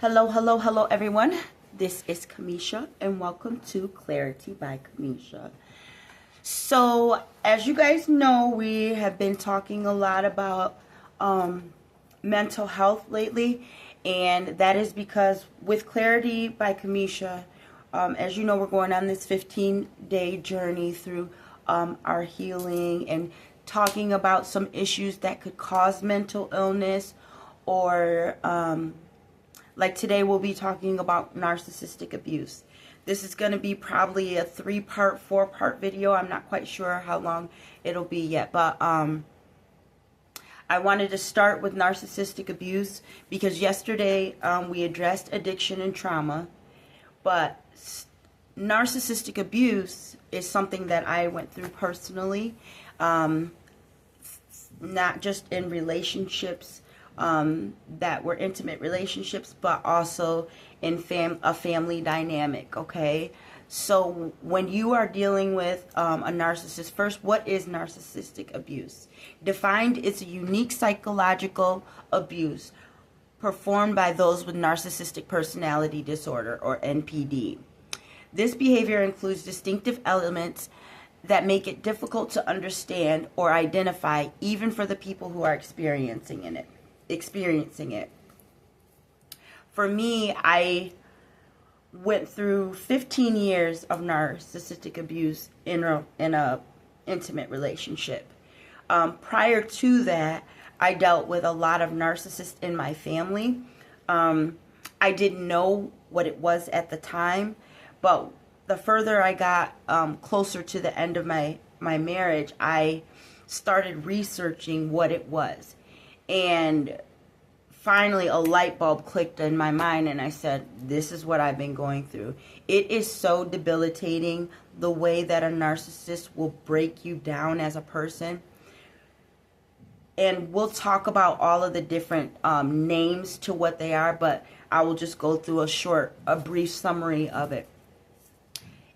Hello, hello, hello, everyone. This is Kamisha, and welcome to Clarity by Kamisha. So, as you guys know, we have been talking a lot about mental health lately, and that is because with Clarity by Kamisha, as you know, we're going on this 15-day journey through our healing and talking about some issues that could cause mental illness or like today we'll be talking about narcissistic abuse. This is going to be probably a 3-part, 4-part video. I'm not quite sure how long it'll be yet, but I wanted to start with narcissistic abuse because yesterday we addressed addiction and trauma, but narcissistic abuse is something that I went through personally, not just in relationships that were intimate relationships, but also in a family dynamic, okay? So when you are dealing with a narcissist, first, what is narcissistic abuse? Defined, it's a unique psychological abuse performed by those with narcissistic personality disorder, or NPD. This behavior includes distinctive elements that make it difficult to understand or identify even for the people who are experiencing it. For me, I went through 15 years of narcissistic abuse in a intimate relationship. Prior to that, I dealt with a lot of narcissists in my family. I didn't know what it was at the time, but the further I got closer to the end of my marriage, I started researching what it was. And finally, a light bulb clicked in my mind, and I said, this is what I've been going through. It is so debilitating, the way that a narcissist will break you down as a person. And we'll talk about all of the different names to what they are, but I will just go through a brief summary of it.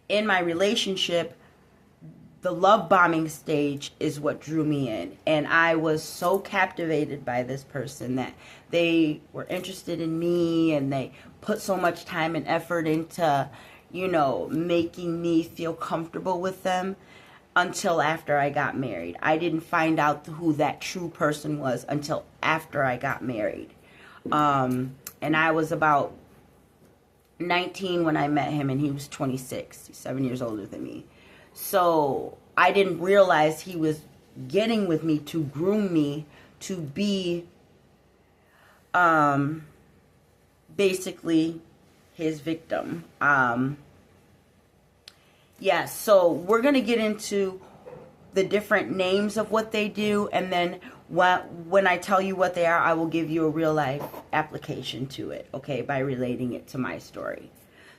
In my relationship, the love bombing stage is what drew me in, and I was so captivated by this person that they were interested in me, and they put so much time and effort into, making me feel comfortable with them until after I got married. I didn't find out who that true person was until after I got married. And I was about 19 when I met him, and he was 26. He's 7 years older than me. So I didn't realize he was getting with me to groom me to be basically his victim. So we're going to get into the different names of what they do, and then when I tell you what they are, I will give you a real life application to it, okay, by relating it to my story.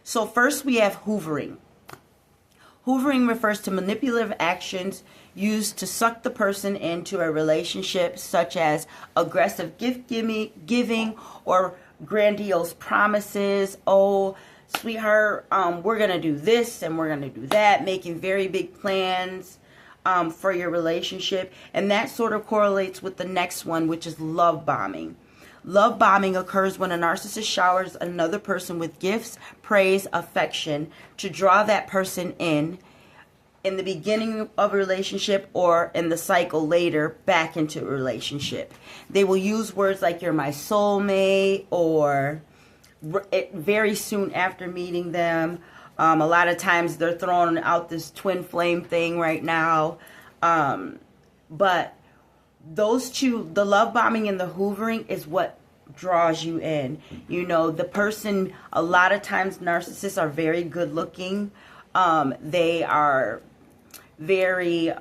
So first we have hoovering. Hoovering refers to manipulative actions used to suck the person into a relationship, such as aggressive gift giving or grandiose promises. Oh, sweetheart, we're going to do this and we're going to do that, making very big plans for your relationship. And that sort of correlates with the next one, which is love bombing. Love bombing occurs when a narcissist showers another person with gifts, praise, affection to draw that person in the beginning of a relationship or in the cycle later back into a relationship. They will use words like "you're my soulmate" or very soon after meeting them. A lot of times they're throwing out this twin flame thing right now. But those two, the love bombing and the hoovering, is what draws you in. The person, a lot of times narcissists are very good looking. They are very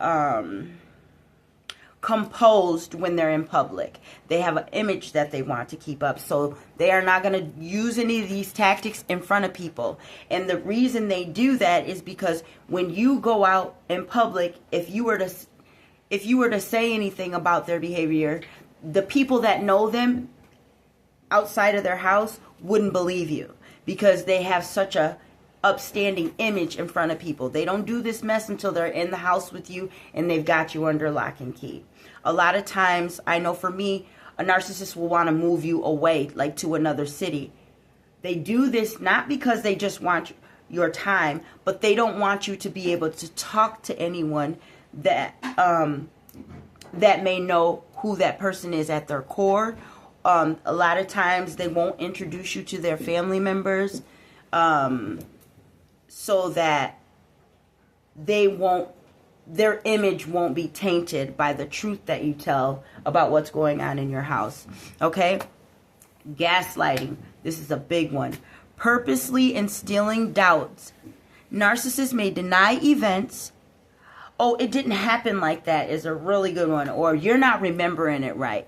composed when they're in public. They have an image that they want to keep up, so they are not going to use any of these tactics in front of people. And the reason they do that is because when you go out in public, if you were to say anything about their behavior, the people that know them outside of their house wouldn't believe you, because they have such a upstanding image in front of people. They don't do this mess until they're in the house with you and they've got you under lock and key. A lot of times, I know for me, a narcissist will want to move you away, like to another city, They do this not because they just want your time, but they don't want you to be able to talk to anyone that that may know who that person is at their core. A lot of times they won't introduce you to their family members, so that their image won't be tainted by the truth that you tell about what's going on in your house. Okay? Gaslighting. This is a big one. Purposely instilling doubts. Narcissists may deny events. Oh, it didn't happen like that is a really good one. Or you're not remembering it right.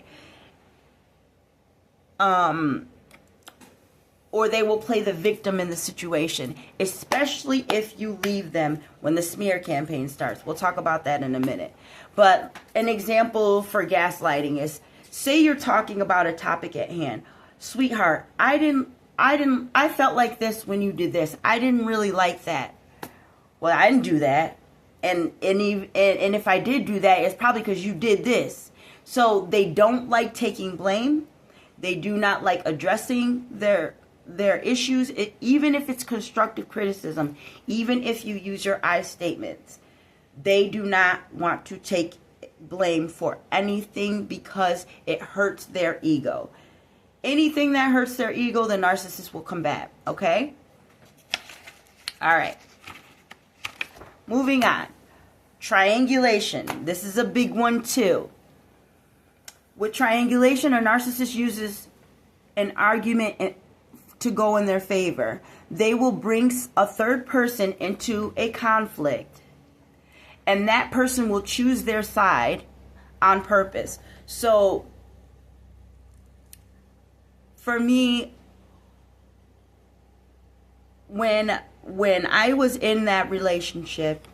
Or they will play the victim in the situation, especially if you leave them when the smear campaign starts. We'll talk about that in a minute. But an example for gaslighting is, say you're talking about a topic at hand. Sweetheart, I felt like this when you did this. I didn't really like that. Well, I didn't do that. And if I did do that, it's probably because you did this. So they don't like taking blame. They do not like addressing their issues, even if it's constructive criticism, even if you use your I statements. They do not want to take blame for anything because it hurts their ego. Anything that hurts their ego, the narcissist will combat, okay? All right. Moving on. Triangulation. This is a big one too. With triangulation, a narcissist uses an argument to go in their favor. They will bring a third person into a conflict, and that person will choose their side on purpose. So, for me, when I was in that relationship,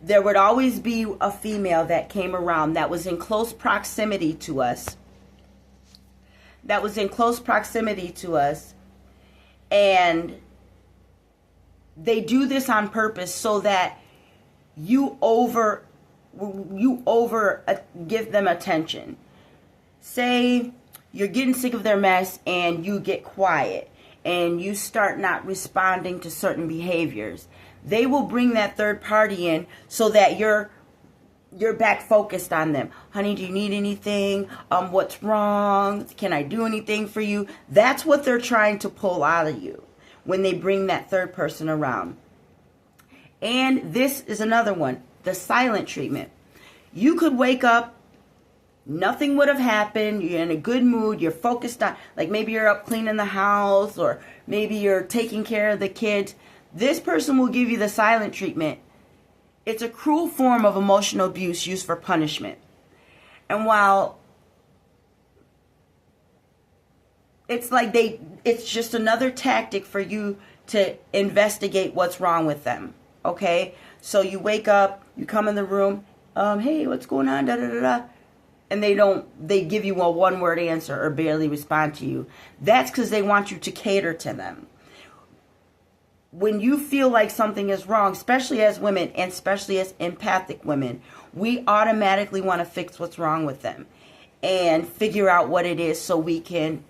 there would always be a female that came around that was in close proximity to us. And they do this on purpose so that you give them attention. Say you're getting sick of their mess and you get quiet and you start not responding to certain behaviors. They will bring that third party in so that you're back focused on them. Honey, do you need anything? What's wrong? Can I do anything for you? That's what they're trying to pull out of you when they bring that third person around. And this is another one, the silent treatment. You could wake up, nothing would have happened, you're in a good mood, you're focused on, like maybe you're up cleaning the house or maybe you're taking care of the kids. This person will give you the silent treatment. It's a cruel form of emotional abuse used for punishment. And while it's like it's just another tactic for you to investigate what's wrong with them. Okay? So you wake up, you come in the room, hey, what's going on? Da da da da. And they give you a one-word answer or barely respond to you. That's because they want you to cater to them. When you feel like something is wrong, especially as women and especially as empathic women, we automatically want to fix what's wrong with them and figure out what it is so we can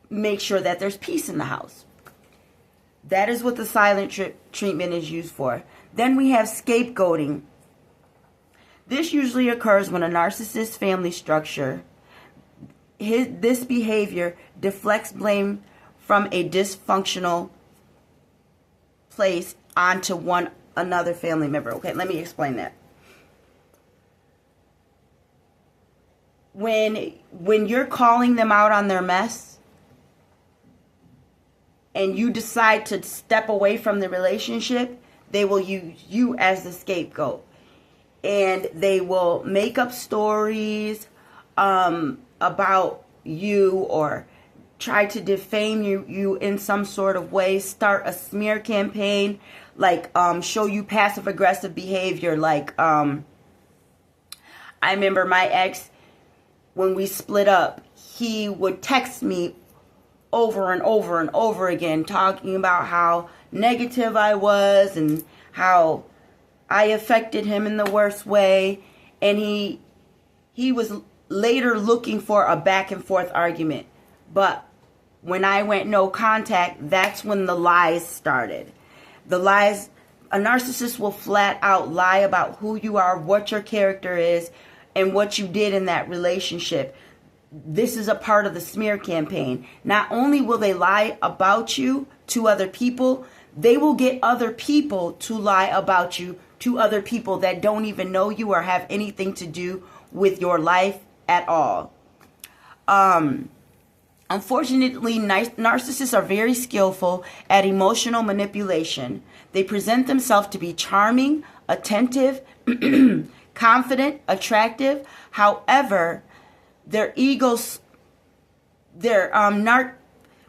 make sure that there's peace in the house. That is what the silent treatment is used for. Then we have scapegoating. This usually occurs when a narcissist's family structure, this behavior deflects blame from a dysfunctional place onto another family member. Okay, let me explain that. When you're calling them out on their mess and you decide to step away from the relationship, they will use you as the scapegoat. And they will make up stories about you or try to defame you in some sort of way, start a smear campaign, like show you passive-aggressive behavior. Like, I remember my ex, when we split up, he would text me over and over and over again, talking about how negative I was and how I affected him in the worst way. And he was later looking for a back and forth argument. But when I went no contact, that's when the lies started. The lies, a narcissist will flat out lie about who you are, what your character is, and what you did in that relationship. This is a part of the smear campaign. Not only will they lie about you to other people, they will get other people to lie about you to other people that don't even know you or have anything to do with your life at all. Unfortunately, narcissists are very skillful at emotional manipulation. They present themselves to be charming, attentive, confident, attractive. However, their egos, their narc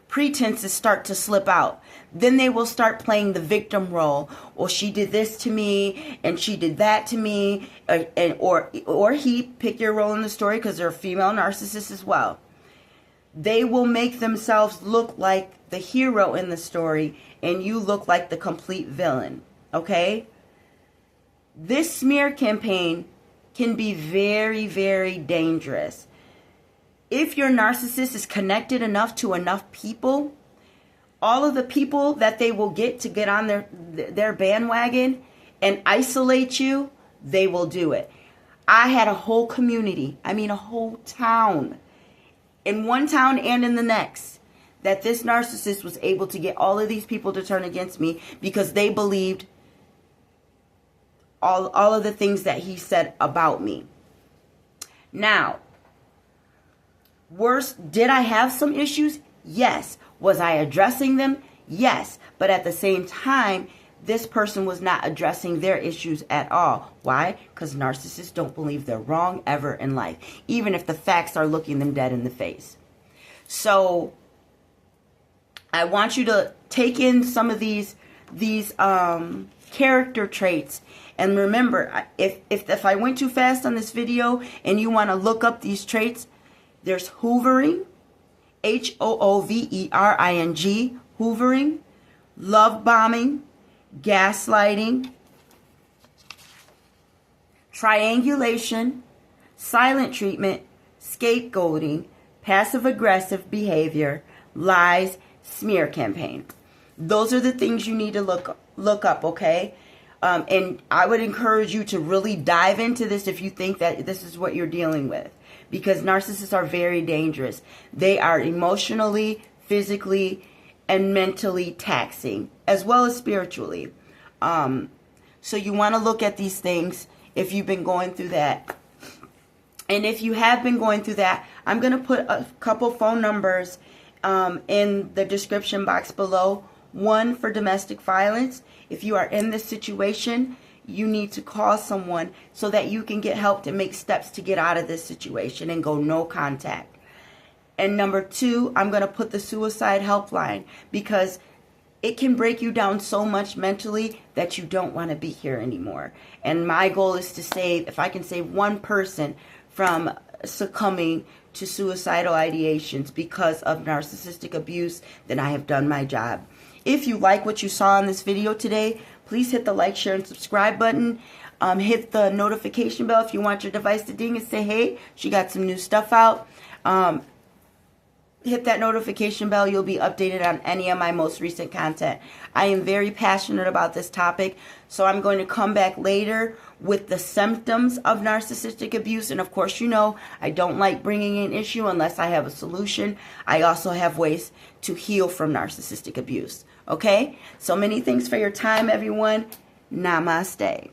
pretenses start to slip out. Then they will start playing the victim role. Well, she did this to me, and she did that to me, or he, pick your role in the story, because they're a female narcissist as well. They will make themselves look like the hero in the story, and you look like the complete villain. Okay? This smear campaign can be very, very dangerous. If your narcissist is connected enough to enough people, all of the people that they will get to get on their bandwagon and isolate you, they will do it. I had a whole community, I mean a whole town, in one town and in the next, that this narcissist was able to get all of these people to turn against me because they believed all of the things that he said about me. Now, worse, did I have some issues? Yes. Was I addressing them? Yes. But at the same time, this person was not addressing their issues at all. Why? Because narcissists don't believe they're wrong ever in life, even if the facts are looking them dead in the face. So I want you to take in some of these character traits. And remember, if I went too fast on this video and you want to look up these traits, there's hoovering, Hoovering, hoovering, love bombing, gaslighting, triangulation, silent treatment, scapegoating, passive-aggressive behavior, lies, smear campaign. Those are the things you need to look up, okay? And I would encourage you to really dive into this if you think that this is what you're dealing with. Because narcissists are very dangerous. They are emotionally, physically, and mentally taxing, as well as spiritually. So you want to look at these things if you've been going through that. And if you have been going through that, I'm going to put a couple phone numbers in the description box below. One for domestic violence. If you are in this situation, you need to call someone so that you can get help to make steps to get out of this situation and go no contact. And number two, I'm going to put the suicide helpline, because it can break you down so much mentally that you don't want to be here anymore. And my goal is to save, if I can save one person from succumbing to suicidal ideations because of narcissistic abuse, then I have done my job. If you like what you saw in this video today, please hit the like, share, and subscribe button. Hit the notification bell if you want your device to ding and say, hey, she got some new stuff out. Hit that notification bell. You'll be updated on any of my most recent content. I am very passionate about this topic, so I'm going to come back later with the symptoms of narcissistic abuse. And of course, you know, I don't like bringing an issue unless I have a solution. I also have ways to heal from narcissistic abuse. Okay? So many thanks for your time, everyone. Namaste.